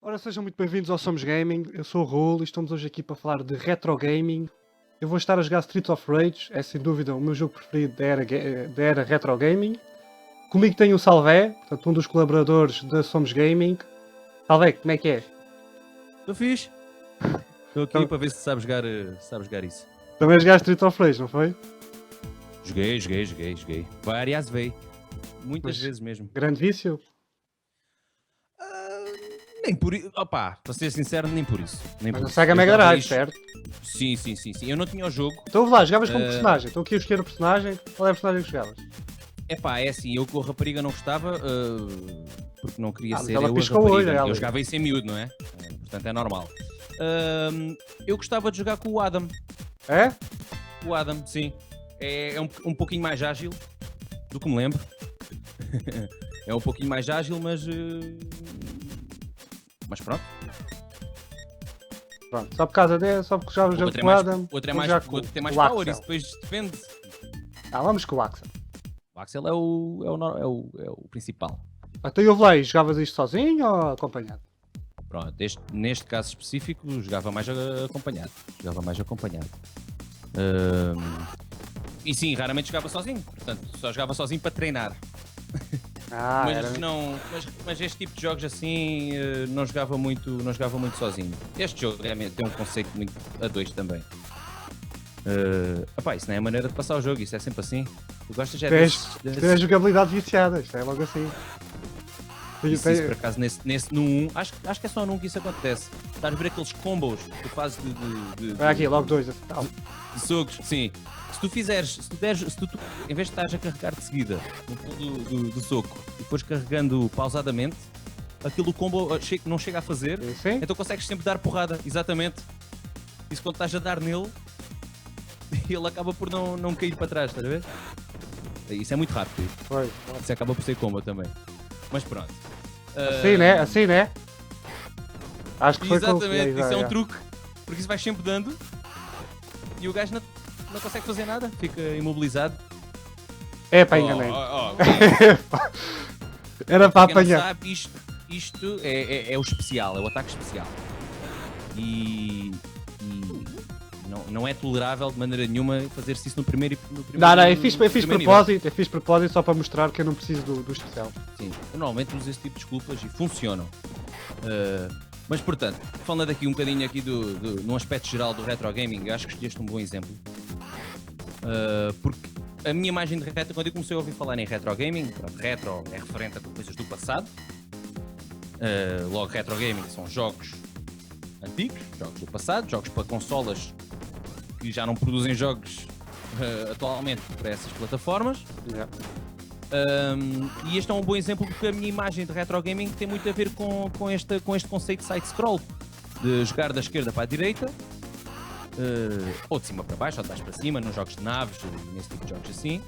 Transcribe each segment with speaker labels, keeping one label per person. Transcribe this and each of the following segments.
Speaker 1: Ora, sejam muito bem-vindos ao Somos Gaming. Eu sou o Raul e estamos hoje aqui para falar de retro gaming. Eu vou estar a jogar Streets of Rage, é sem dúvida o meu jogo preferido da era retro gaming. Comigo tenho o Salvé, portanto, um dos colaboradores da Somos Gaming. Salvé, como é que é?
Speaker 2: Estou fixe. Estou aqui
Speaker 1: Então-
Speaker 2: para ver se sabes jogar isso.
Speaker 1: Também jogaste Streets of Rage, não foi?
Speaker 2: Joguei. Várias vezes. Muitas
Speaker 1: Mas-
Speaker 2: vezes mesmo.
Speaker 1: Grande vício.
Speaker 2: Nem por isso. Opá, para ser sincero, nem por isso. Nem
Speaker 1: Mas
Speaker 2: por
Speaker 1: na
Speaker 2: isso.
Speaker 1: Sega
Speaker 2: Eu
Speaker 1: Mega
Speaker 2: jogava
Speaker 1: Drive,
Speaker 2: isto-
Speaker 1: certo?
Speaker 2: Sim. Eu não tinha o jogo.
Speaker 1: Então lá, jogavas como
Speaker 2: Eh,
Speaker 1: personagem. Estou aqui a escolher o personagem. Qual é o personagem que jogavas?
Speaker 2: É assim, eu com a rapariga não gostava, porque não queria
Speaker 1: mas
Speaker 2: ser
Speaker 1: ela
Speaker 2: eu a
Speaker 1: piscou o
Speaker 2: rapariga.
Speaker 1: olho, ela.
Speaker 2: Eu jogava isso em miúdo, não é? Portanto é normal. Eu gostava de jogar com o Adam.
Speaker 1: É?
Speaker 2: O Adam, sim. É um pouquinho mais ágil do que me lembro. É um pouquinho mais ágil, mas pronto.
Speaker 1: Pronto, só por causa dele, só porque jogavas
Speaker 2: O
Speaker 1: jogo
Speaker 2: outro é
Speaker 1: com o
Speaker 2: mais,
Speaker 1: Adam.
Speaker 2: o outro é
Speaker 1: vou
Speaker 2: mais,
Speaker 1: jogar
Speaker 2: o outro tem mais
Speaker 1: com o
Speaker 2: power,
Speaker 1: Axel.
Speaker 2: isso depois depende.
Speaker 1: Vamos com o Axel.
Speaker 2: O Axel é o principal.
Speaker 1: Então eu lá, e jogavas isto sozinho ou acompanhado?
Speaker 2: Pronto, neste caso específico, jogava mais acompanhado. E sim, raramente jogava sozinho. Portanto, só jogava sozinho para treinar.
Speaker 1: Ah, era...
Speaker 2: Mas este tipo de jogos assim não jogava muito sozinho. Este jogo realmente tem um conceito muito a dois também. Isso não é a maneira de passar o jogo, isso é sempre assim. Tu gostas já
Speaker 1: Isto é jogabilidade viciada, isto é logo assim.
Speaker 2: Isso por acaso nesse no 1, acho que é só no 1 que isso acontece. Estás a ver aqueles combos que tu fazes
Speaker 1: Olha aqui, logo dois. Tal.
Speaker 2: de socos, sim. Se tu fizeres, em vez de estares a carregar de seguida no pulo do soco e depois carregando pausadamente, aquilo combo não chega a fazer,
Speaker 1: Sim?
Speaker 2: então consegues sempre dar porrada, exatamente. Isso quando estás a dar nele, ele acaba por não cair para trás, estás a ver? Isso é muito rápido.
Speaker 1: Foi.
Speaker 2: Isso acaba por ser combo também. Mas pronto.
Speaker 1: Assim, né? Assim, né? Acho que foi com
Speaker 2: Exatamente, isso é um
Speaker 1: já.
Speaker 2: truque, porque isso vai sempre dando e o gajo não consegue fazer nada, fica imobilizado.
Speaker 1: É para enganei.
Speaker 2: Oh,
Speaker 1: Era para
Speaker 2: quem não
Speaker 1: apanhar.
Speaker 2: sabe, isto é o especial, é o ataque especial. E não é tolerável de maneira nenhuma fazer-se isso no primeiro.
Speaker 1: Não, eu fiz
Speaker 2: primeiro
Speaker 1: propósito só para mostrar que eu não preciso do especial.
Speaker 2: Sim, eu normalmente uso esse tipo de desculpas e funcionam. Mas portanto, falando aqui um bocadinho aqui num aspecto geral do retro gaming, eu acho que escolheste um bom exemplo. Porque a minha imagem de retro, quando eu comecei a ouvir falar em retro gaming, retro é referente a coisas do passado. Logo, retro gaming são jogos antigos, jogos do passado, jogos para consolas que já não produzem jogos atualmente para essas plataformas.
Speaker 1: Yeah.
Speaker 2: E este é um bom exemplo porque a minha imagem de retro gaming tem muito a ver com este conceito de side-scroll, de jogar da esquerda para a direita, ou de cima para baixo, ou de baixo para cima, nos jogos de naves, nesse tipo de jogos assim.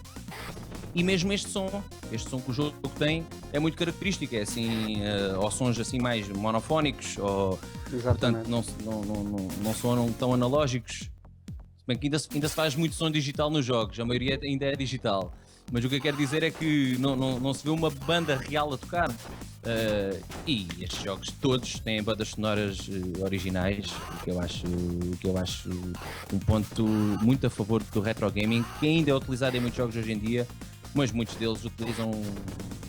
Speaker 2: E mesmo este som que o jogo tem é muito característico, é assim, ou sons assim mais monofónicos, ou
Speaker 1: Exatamente.
Speaker 2: portanto não sonam tão analógicos. Se bem que ainda se faz muito som digital nos jogos, a maioria ainda é digital. Mas o que eu quero dizer é que não se vê uma banda real a tocar. E estes jogos todos têm bandas sonoras originais, o que eu acho um ponto muito a favor do retro gaming, que ainda é utilizado em muitos jogos hoje em dia, mas muitos deles utilizam.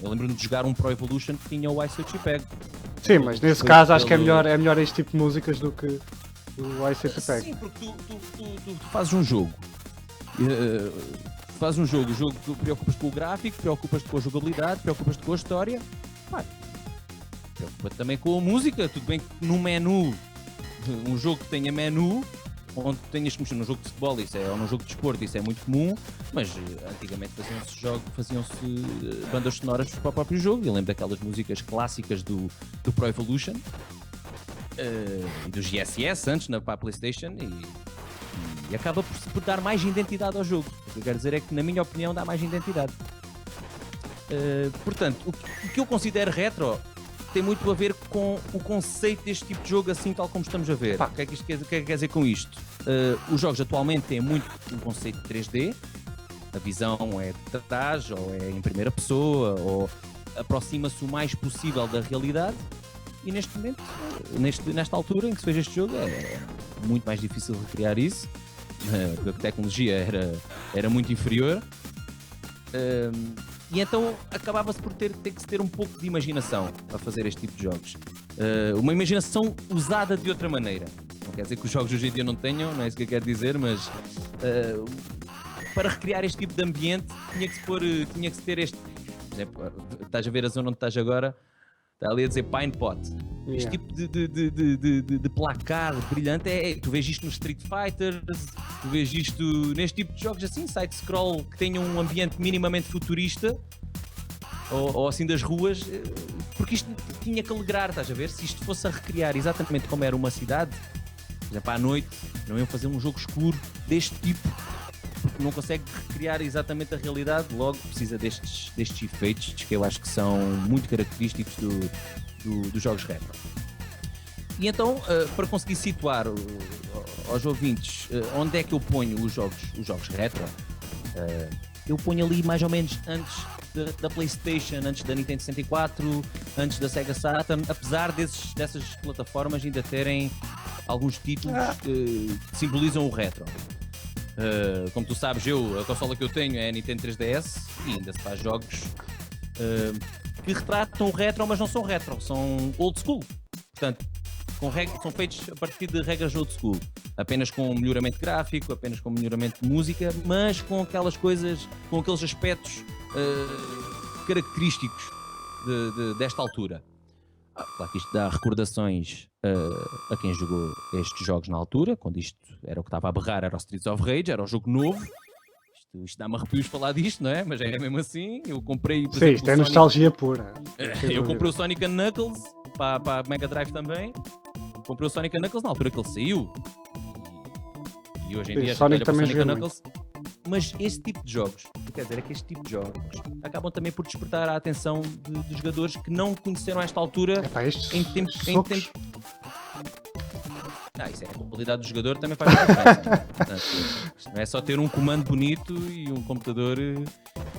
Speaker 2: Eu lembro-me de jogar um Pro Evolution que tinha o Ice Peg.
Speaker 1: Sim, mas nesse caso acho que é melhor este tipo de músicas do que o ICTPEG.
Speaker 2: Sim, porque tu fazes um jogo. O jogo tu preocupas-te com o gráfico, preocupas-te com a jogabilidade, preocupas-te com a história. Preocupa-te também com a música. Tudo bem que no menu, um jogo que tenha menu, onde tenhas que mexer num jogo de futebol, ou num jogo de desporto, isso é muito comum, mas antigamente faziam-se bandas sonoras para o próprio jogo. Eu lembro daquelas músicas clássicas do Pro Evolution, dos GSS antes para a PlayStation, e acaba por dar mais identidade ao jogo. O que eu quero dizer é que, na minha opinião, dá mais identidade. Portanto, o que eu considero retro tem muito a ver com o conceito deste tipo de jogo, assim tal como estamos a ver. O que é que isto quer dizer com isto? Os jogos atualmente têm muito um conceito de 3D, a visão é de trás, ou é em primeira pessoa, ou aproxima-se o mais possível da realidade, e neste momento, nesta altura em que se fez este jogo, é muito mais difícil recriar isso. A tecnologia era muito inferior. E então acabava-se por ter que se ter um pouco de imaginação para fazer este tipo de jogos. Uma imaginação usada de outra maneira. Não quer dizer que os jogos hoje em dia não tenham, não é isso que eu quero dizer, mas para recriar este tipo de ambiente tinha que se ter este. Por exemplo, estás a ver a zona onde estás agora, está ali a dizer Pine Pot. Este tipo de placar brilhante, tu vês isto no Street Fighter, tu vês isto neste tipo de jogos assim, side-scroll, que tenham um ambiente minimamente futurista, ou assim das ruas, porque isto tinha que alegrar, estás a ver? Se isto fosse a recriar exatamente como era uma cidade, por exemplo, à noite, não iam fazer um jogo escuro deste tipo, porque não consegue recriar exatamente a realidade, logo precisa destes efeitos que eu acho que são muito característicos dos jogos retro. E então, para conseguir situar aos ouvintes onde é que eu ponho os jogos retro, eu ponho ali mais ou menos antes da PlayStation, antes da Nintendo 64, antes da Sega Saturn, apesar dessas plataformas ainda terem alguns títulos que simbolizam o retro. Como tu sabes, a consola que eu tenho é a Nintendo 3DS e ainda se faz jogos que retratam o retro, mas não são retro, são old school. Portanto, são feitos a partir de regras old school, apenas com melhoramento gráfico, apenas com melhoramento de música, mas com aquelas coisas, com aqueles aspectos característicos desta altura. Claro que isto dá recordações a quem jogou estes jogos na altura, quando isto era o que estava a berrar, era o Streets of Rage, era um jogo novo. Isto dá-me arrepios falar disto, não é? Mas é mesmo assim. Eu comprei.
Speaker 1: Sim, isto é nostalgia pura.
Speaker 2: Eu comprei o Sonic Knuckles para a Mega Drive também. Comprei o Sonic Knuckles na altura que ele saiu. E hoje em dia
Speaker 1: Sonic também
Speaker 2: Sonic
Speaker 1: joguei
Speaker 2: Knuckles. Mas este tipo de jogos, quer dizer, é que este tipo de jogos acabam também por despertar a atenção de jogadores que não conheceram a esta altura em tempo. Isso é a qualidade do jogador, também faz diferença. Portanto, isto não é só ter um comando bonito e um computador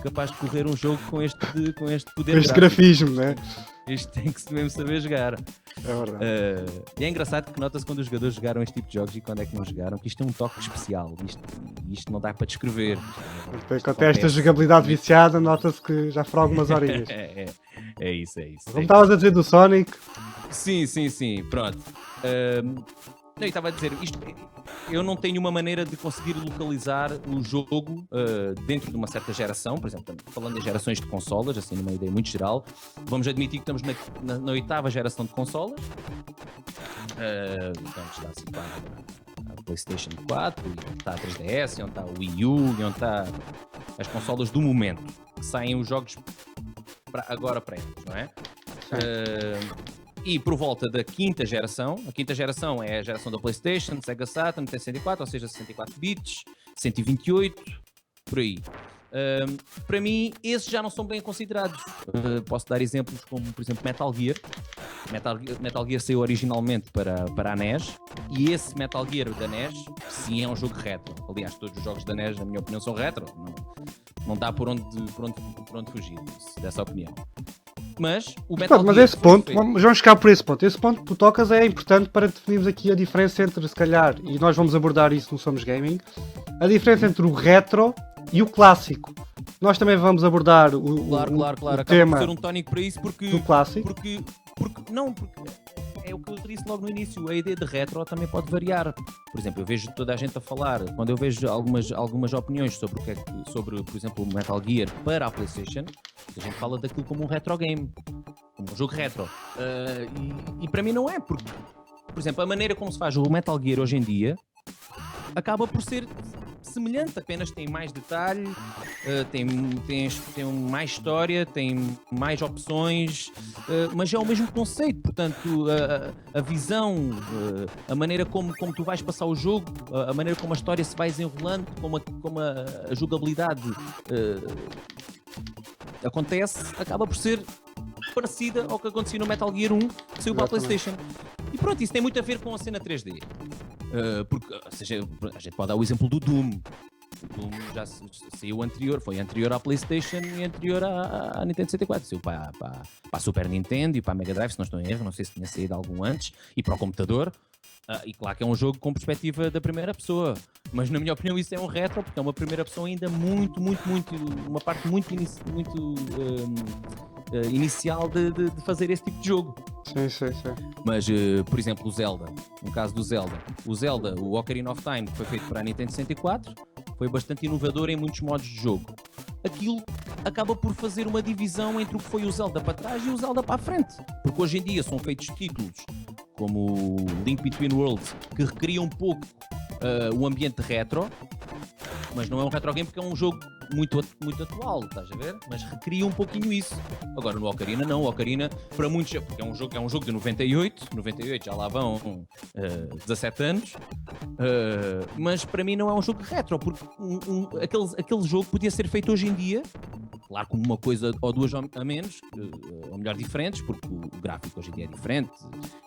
Speaker 2: capaz de correr um jogo com este poder.
Speaker 1: Com este grafismo, né?
Speaker 2: Isto tem que mesmo saber jogar.
Speaker 1: É verdade.
Speaker 2: E é engraçado que nota-se quando os jogadores jogaram este tipo de jogos e quando é que não jogaram, que isto tem um toque especial. Isto não dá para descrever.
Speaker 1: Quando tem esta jogabilidade viciada, nota-se que já foram algumas horinhas.
Speaker 2: É isso.
Speaker 1: Como estavas a dizer do Sonic.
Speaker 2: Sim, pronto. Eu estava a dizer, eu não tenho uma maneira de conseguir localizar o jogo dentro de uma certa geração, por exemplo, falando em gerações de consolas, assim numa ideia muito geral, vamos admitir que estamos na oitava geração de consolas, então está assim a PlayStation 4, onde está a 3DS, onde está o Wii U, e onde está as consolas do momento, que saem os jogos agora para eles, não é? E por volta da quinta geração, a quinta geração é a geração da PlayStation, Sega Saturn, Nintendo 64, ou seja, 64 bits, 128, por aí. Para mim, esses já não são bem considerados. Posso dar exemplos como, por exemplo, Metal Gear. Metal Gear saiu originalmente para a NES, e esse Metal Gear da NES, sim, é um jogo retro. Aliás, todos os jogos da NES, na minha opinião, são retro. Não dá por onde fugir dessa opinião. Mas o Metal Gear
Speaker 1: esse ponto, vamos ficar por esse ponto. Esse ponto que tu tocas é importante para definirmos aqui a diferença entre, se calhar, e nós vamos abordar isso no Somos Gaming, a diferença entre o retro e o clássico. Nós também vamos abordar o tema
Speaker 2: por ser um tónico para isso
Speaker 1: do clássico.
Speaker 2: Porque é o que eu disse logo no início, a ideia de retro também pode variar. Por exemplo, eu vejo toda a gente a falar, quando eu vejo algumas opiniões sobre, por exemplo, o Metal Gear para a PlayStation, a gente fala daquilo como um retro game, como um jogo retro. E para mim não é, porque, por exemplo, a maneira como se faz o Metal Gear hoje em dia acaba por ser semelhante, apenas tem mais detalhe, tem mais história, tem mais opções, mas é o mesmo conceito. Portanto, a visão, a maneira como tu vais passar o jogo, a maneira como a história se vai desenrolando, como a jogabilidade acontece, acaba por ser parecida ao que acontecia no Metal Gear 1 que saiu para a PlayStation. E pronto, isso tem muito a ver com a cena 3D. Porque, ou seja, a gente pode dar o exemplo do Doom. O Doom já saiu anterior, foi anterior à PlayStation e anterior à Nintendo 64. Saiu para a Super Nintendo e para a Mega Drive, se não estou em erro, não sei se tinha saído algum antes, e para o computador. E claro que é um jogo com perspectiva da primeira pessoa, mas na minha opinião isso é um retro, porque é uma primeira pessoa ainda muito, uma parte muito inicial de fazer esse tipo de jogo.
Speaker 1: Sim.
Speaker 2: Mas, por exemplo, o Zelda, no caso do Zelda, o Ocarina of Time, que foi feito para a Nintendo 64, foi bastante inovador em muitos modos de jogo. Aquilo acaba por fazer uma divisão entre o que foi o Zelda para trás e o Zelda para a frente, porque hoje em dia são feitos títulos como Link Between Worlds, que recria um pouco o ambiente retro, mas não é um retro game porque é um jogo muito atual, estás a ver? Mas recria um pouquinho isso. Agora no Ocarina não, o Ocarina para muitos, porque é um jogo de 98 já lá vão 17 anos, mas para mim não é um jogo retro, porque aquele jogo podia ser feito hoje em dia, claro, com uma coisa ou duas a menos, ou melhor, diferentes, porque o gráfico hoje em dia é diferente,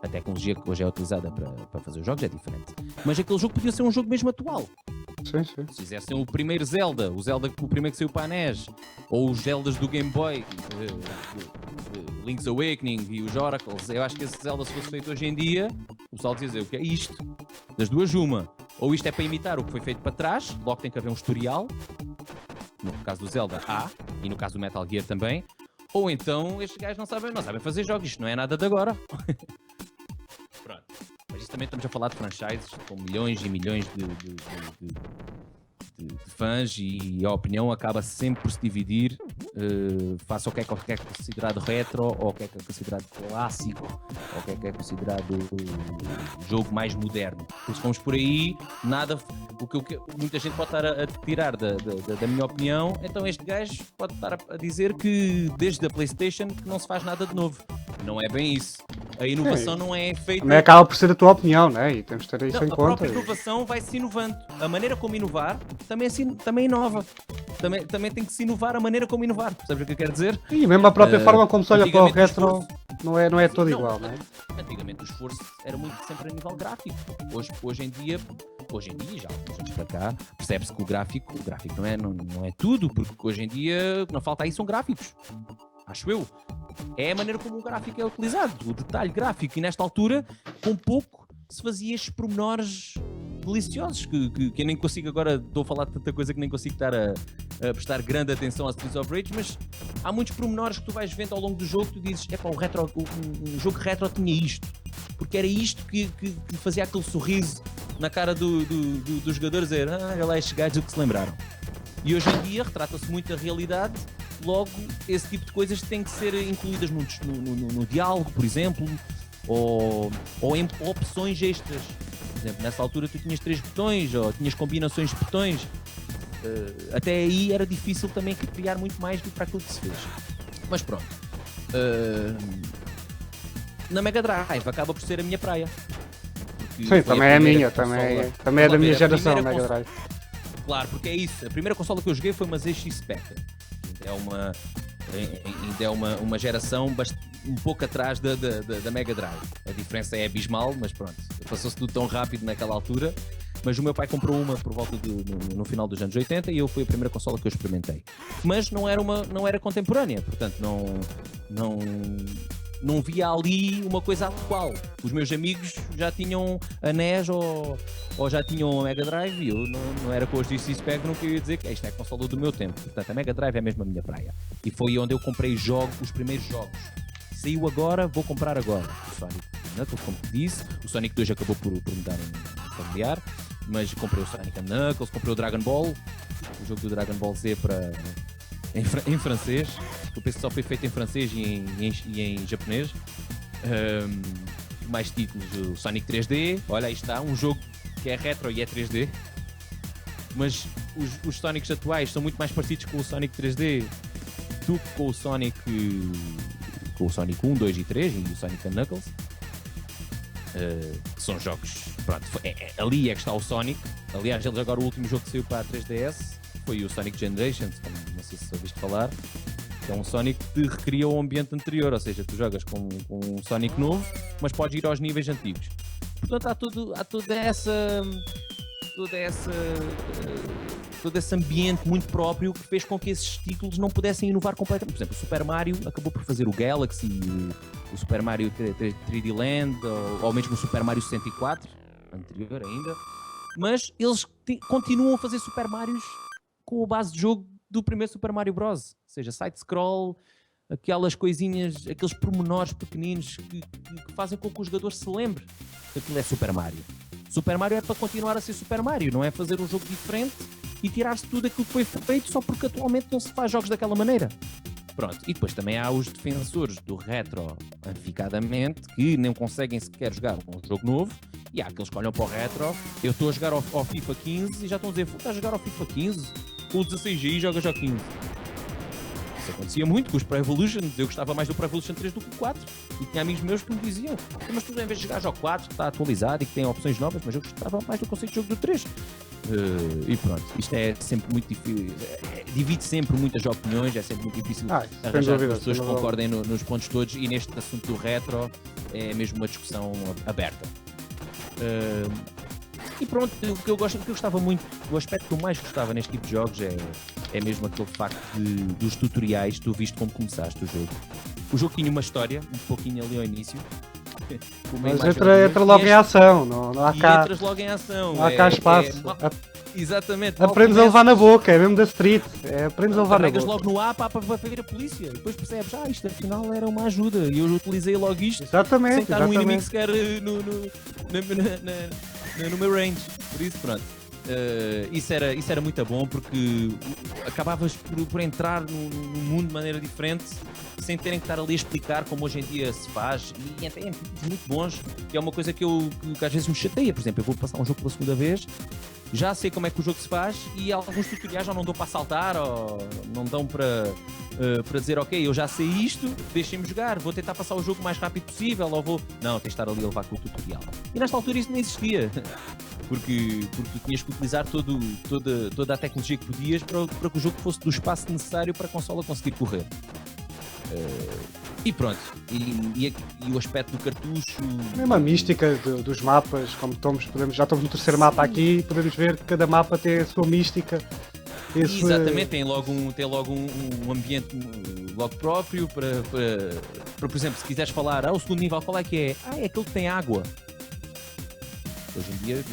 Speaker 2: a tecnologia que hoje é utilizada para fazer os jogos é diferente. Mas aquele jogo podia ser um jogo mesmo atual.
Speaker 1: Sim.
Speaker 2: Se fizessem o primeiro Zelda, o primeiro que saiu para a NES, ou os Zeldas do Game Boy, Link's Awakening e os Oracles, eu acho que esse Zelda, se fosse feito hoje em dia, o pessoal dizia dizer o que é isto? Das duas, uma. Ou isto é para imitar o que foi feito para trás, logo tem que haver um tutorial, no caso do Zelda há, e no caso do Metal Gear também, ou então estes gajos não sabem fazer jogos, isto não é nada de agora. Pronto. Mas isso também estamos a falar de franchises com milhões e milhões de fãs, e a opinião acaba sempre por se dividir face ao que é considerado retro, ou o que é considerado clássico, ou o que é considerado jogo mais moderno. Porque se formos por aí, o que muita gente pode estar a tirar da minha opinião, então este gajo pode estar a dizer que desde a PlayStation que não se faz nada de novo. Não é bem isso. A inovação não é feita...
Speaker 1: Também acaba por ser a tua opinião, né? E temos de ter isso em
Speaker 2: a
Speaker 1: conta.
Speaker 2: A própria inovação vai-se inovando. A maneira como inovar também inova. Também tem que se inovar a maneira como inovar. Sabes o que eu quero dizer?
Speaker 1: E mesmo a própria forma como se olha para o retro não é todo igual, né?
Speaker 2: Antigamente o esforço era muito sempre a nível gráfico. Hoje em dia, já há alguns anos para cá, percebe-se que o gráfico não é tudo, porque hoje em dia o que não falta aí são gráficos. Acho eu. É a maneira como o gráfico é utilizado, o detalhe gráfico, e nesta altura, com pouco, se fazia estes pormenores deliciosos, que eu nem consigo agora, estou a falar de tanta coisa que nem consigo estar a prestar grande atenção aos Streets of Rage, mas há muitos pormenores que tu vais vendo ao longo do jogo, que tu dizes, um jogo retro tinha isto, porque era isto que fazia aquele sorriso na cara do jogador, dizer, olha lá estes gajos o que se lembraram. E hoje em dia retrata-se muito a realidade. Logo, esse tipo de coisas têm que ser incluídas no diálogo, por exemplo, ou em opções extras. Por exemplo, nessa altura tu tinhas 3 botões, ou tinhas combinações de botões. Até aí era difícil também criar muito mais do que para aquilo que se fez. Mas pronto. Na Mega Drive acaba por ser a minha praia.
Speaker 1: Sim, também é a minha, também é da minha geração, a Mega Drive.
Speaker 2: Claro, porque é isso. A primeira consola que eu joguei foi uma ZX Spectrum. Ainda é uma geração um pouco atrás da Mega Drive. A diferença é abismal, mas pronto, passou-se tudo tão rápido naquela altura. Mas o meu pai comprou uma por volta no final dos anos 80 e foi a primeira consola que eu experimentei. Mas não era contemporânea, portanto não via ali uma coisa atual. Os meus amigos já tinham a NES ou já tinham a Mega Drive, e eu não era com os DC Spectrum que eu ia dizer que isto é a consola do meu tempo. Portanto, a Mega Drive é mesmo a minha praia. E foi onde eu comprei os primeiros jogos. Saiu agora, vou comprar agora. O Sonic Knuckles, como te disse. O Sonic 2 acabou por me dar um familiar, mas comprei o Sonic Knuckles, comprei o Dragon Ball, o jogo do Dragon Ball Z em francês. Eu penso que só foi feito em francês e em japonês. Mais títulos, o Sonic 3D. Olha, aí está, um jogo que é retro e é 3D. Mas os Sonics atuais são muito mais parecidos com o Sonic 3D do que com o Sonic 1, 2 e 3 e o Sonic Knuckles. Que são jogos, pronto, ali é que está o Sonic. Aliás, agora o último jogo que saiu para a 3DS foi o Sonic Generations, como não sei se ouviste falar, que é um Sonic que recria o ambiente anterior, ou seja, tu jogas com um Sonic novo, mas podes ir aos níveis antigos. Portanto, há toda essa todo esse ambiente muito próprio que fez com que esses títulos não pudessem inovar completamente. Por exemplo, o Super Mario acabou por fazer o Galaxy, o Super Mario 3D Land, ou mesmo o Super Mario 64, anterior ainda, mas eles continuam a fazer Super Marios com a base de jogo do primeiro Super Mario Bros. Ou seja, side-scroll, aquelas coisinhas, aqueles pormenores pequeninos que fazem com que o jogador se lembre que aquilo é Super Mario. Super Mario é para continuar a ser Super Mario, não é fazer um jogo diferente e tirar-se tudo aquilo que foi feito só porque atualmente não se faz jogos daquela maneira. Pronto, e depois também há os defensores do retro aficadamente que não conseguem sequer jogar um jogo novo, e há aqueles que olham para o retro. Eu estou a jogar ao FIFA 15 e já estão a dizer: estás a jogar ao FIFA 15? Com o 16G jogas ao 15. Isso acontecia muito com os Pro Evolutions. Eu gostava mais do Pro Evolution 3 do que o 4, e tinha amigos meus que me diziam: mas tu, em vez de jogar ao 4, que está atualizado e que tem opções novas, mas eu gostava mais do conceito de jogo do 3. E pronto, isto é sempre muito difícil, divide sempre muitas opiniões, é sempre muito difícil arranjar pessoas que concordem nos pontos todos, e neste assunto do retro é mesmo uma discussão aberta. E pronto, o que eu gostava muito, o aspecto que eu mais gostava neste tipo de jogos é mesmo aquele facto dos tutoriais. Tu viste como começaste o jogo. O jogo tinha uma história, um pouquinho ali ao início.
Speaker 1: Mas entra logo em ação, não há cá.
Speaker 2: Entras logo em ação.
Speaker 1: Não há cá espaço.
Speaker 2: Exatamente.
Speaker 1: Aprendes a levar na boca, é mesmo da street. Aprendes a levar na boca.
Speaker 2: Carregas logo no A para ver a polícia. E depois percebes: isto afinal era uma ajuda. E eu utilizei logo isto.
Speaker 1: Exatamente.
Speaker 2: Sem estar um inimigo sequer no meu range. Por isso, pronto. Isso era muito bom, porque acabavas por entrar no mundo de maneira diferente, sem terem que estar ali a explicar como hoje em dia se faz, e até em títulos muito bons, que é uma coisa que às vezes me chateia. Por exemplo, eu vou passar um jogo pela segunda vez, já sei como é que o jogo se faz, e alguns tutoriais já não dão para saltar, ou não dão para dizer: ok, eu já sei isto, deixem-me jogar, vou tentar passar o jogo o mais rápido possível, ou vou... Não, tens de estar ali a levar com o tutorial. E nesta altura isso não existia. Porque tu tinhas que utilizar toda a tecnologia que podias para que o jogo fosse do espaço necessário para a consola conseguir correr. E pronto, e o aspecto do cartucho...
Speaker 1: Mesmo a mística dos mapas, como já estamos no terceiro mapa aqui, podemos ver que cada mapa tem a sua mística.
Speaker 2: Exatamente, tem logo um ambiente logo próprio para, por exemplo, se quiseres falar: o segundo nível qual é que é? É aquele que tem água. Hoje em dia,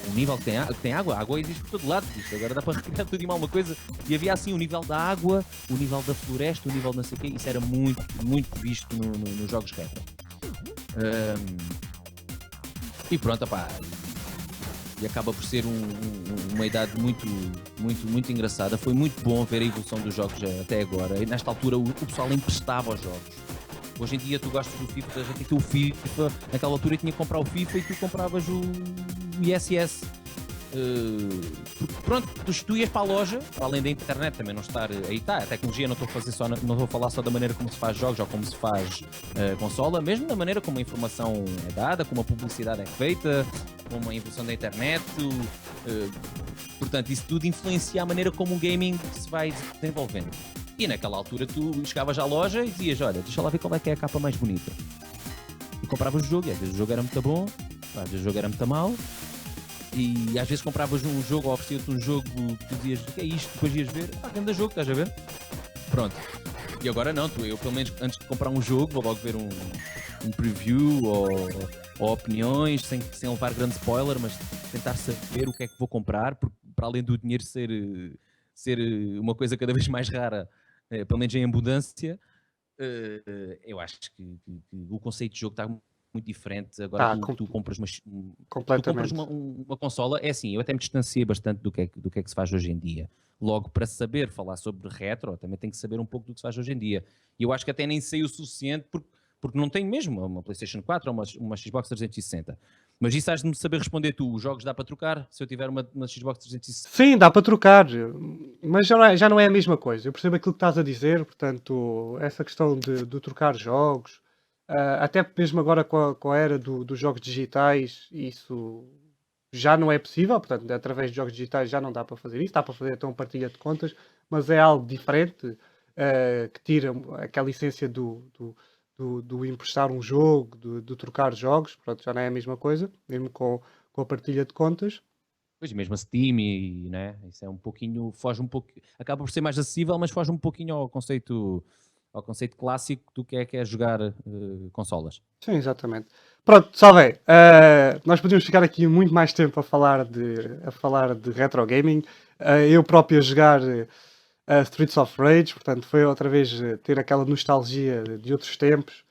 Speaker 2: o nível que tem água, a água existe por todo lado. Isto agora dá para recriar tudo e mal uma coisa. E havia assim o nível da água, o nível da floresta, o nível não sei o quê. Isso era muito, muito visto nos jogos retro. E pronto, opá. E acaba por ser uma idade muito, muito, muito engraçada. Foi muito bom ver a evolução dos jogos até agora. E nesta altura o pessoal emprestava os jogos. Hoje em dia tu gostas do FIFA, a gente tem que ter o FIFA. Naquela altura tinha que comprar o FIFA e tu compravas o ISS. Pronto, tu ias para a loja, para além da internet também não estar. Aí está, a tecnologia, não estou a falar só da maneira como se faz jogos ou como se faz consola, mesmo da maneira como a informação é dada, como a publicidade é feita, como a evolução da internet. Portanto, isso tudo influencia a maneira como o gaming se vai desenvolvendo. E naquela altura tu chegavas à loja e dizias: olha, deixa lá ver qual é que é a capa mais bonita. E compravas o jogo, e às vezes o jogo era muito bom, às vezes o jogo era muito mau. E às vezes compravas um jogo ou oferecia-te um jogo que tu dizias: o que é isto? Depois ias ver: grande jogo, estás a ver? Pronto. E agora não, eu pelo menos antes de comprar um jogo vou logo ver um preview ou opiniões, sem levar grande spoiler, mas tentar saber o que é que vou comprar, porque para além do dinheiro ser uma coisa cada vez mais rara, pelo menos em abundância, eu acho que o conceito de jogo está muito diferente. Agora tu compras uma consola, é assim, eu até me distanciei bastante do que é que se faz hoje em dia. Logo, para saber falar sobre retro, também tem que saber um pouco do que se faz hoje em dia. E eu acho que até nem sei o suficiente, porque não tenho mesmo uma PlayStation 4 ou uma Xbox 360. Mas isso has de me saber responder tu. Os jogos dá para trocar se eu tiver uma Xbox 360?
Speaker 1: Sim, dá para trocar, mas já não é a mesma coisa. Eu percebo aquilo que estás a dizer, portanto, essa questão de trocar jogos, até mesmo agora com a era dos jogos digitais, isso já não é possível. Portanto, através de jogos digitais já não dá para fazer isso. Dá para fazer então partilha de contas, mas é algo diferente, que tira aquela essência do emprestar um jogo, do trocar jogos. Pronto, já não é a mesma coisa, mesmo com a partilha de contas.
Speaker 2: Pois, mesmo a Steam e, né, isso é um pouquinho, foge um pouco, acaba por ser mais acessível, mas foge um pouquinho ao conceito clássico do que é jogar consolas.
Speaker 1: Sim, exatamente. Pronto, Salve, nós podíamos ficar aqui muito mais tempo a falar de retro gaming. Eu próprio a jogar Streets of Rage, portanto foi outra vez ter aquela nostalgia de outros tempos.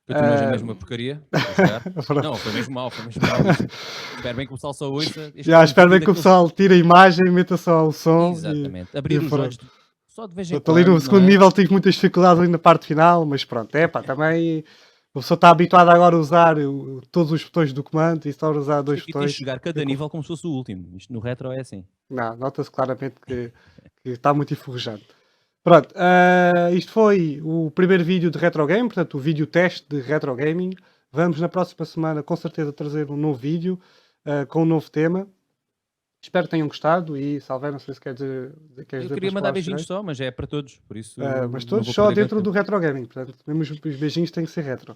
Speaker 2: Continuas a
Speaker 1: Ah,
Speaker 2: mesma porcaria a jogar?
Speaker 1: pronto.
Speaker 2: Não, foi mesmo mal, foi mesmo mal isto. Espero bem que o pessoal só ouça. Este
Speaker 1: Já,
Speaker 2: foi um
Speaker 1: espero bem
Speaker 2: vídeo
Speaker 1: que o
Speaker 2: daqueles.
Speaker 1: pessoal tire a imagem, meta só o som
Speaker 2: Exatamente.
Speaker 1: e
Speaker 2: Abrir os olhos
Speaker 1: pronto.
Speaker 2: só de vez em
Speaker 1: Estou ali no
Speaker 2: quando, não
Speaker 1: segundo
Speaker 2: é?
Speaker 1: nível, tive muitas dificuldades ali na parte final, mas pronto, é pá, também a pessoa está habituada agora a usar todos os botões do comando e só usar
Speaker 2: Isto
Speaker 1: dois
Speaker 2: aqui tens de
Speaker 1: botões.
Speaker 2: jogar cada nível como se fosse o último. Isto no retro é assim.
Speaker 1: Não, nota-se claramente que está muito enferrujado. Pronto, isto foi o primeiro vídeo de Retro Game, portanto o vídeo teste de Retro Gaming. Vamos na próxima semana com certeza trazer um novo vídeo com um novo tema. Espero que tenham gostado e Salve, não sei se queres
Speaker 2: Eu
Speaker 1: dizer
Speaker 2: queria
Speaker 1: umas
Speaker 2: mandar
Speaker 1: palavras
Speaker 2: beijinhos
Speaker 1: finais.
Speaker 2: só, mas é para todos, por isso
Speaker 1: Mas
Speaker 2: não
Speaker 1: todos
Speaker 2: vou
Speaker 1: só
Speaker 2: perder muito
Speaker 1: dentro do
Speaker 2: tempo.
Speaker 1: Retro Gaming, portanto, mesmo os beijinhos têm que ser retro.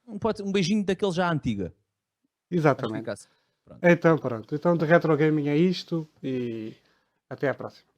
Speaker 2: Um beijinho daquele já antiga. Acho que
Speaker 1: Exatamente.
Speaker 2: fica assim. Pronto.
Speaker 1: Então, pronto. Então, de Retro Gaming é isto e até à próxima.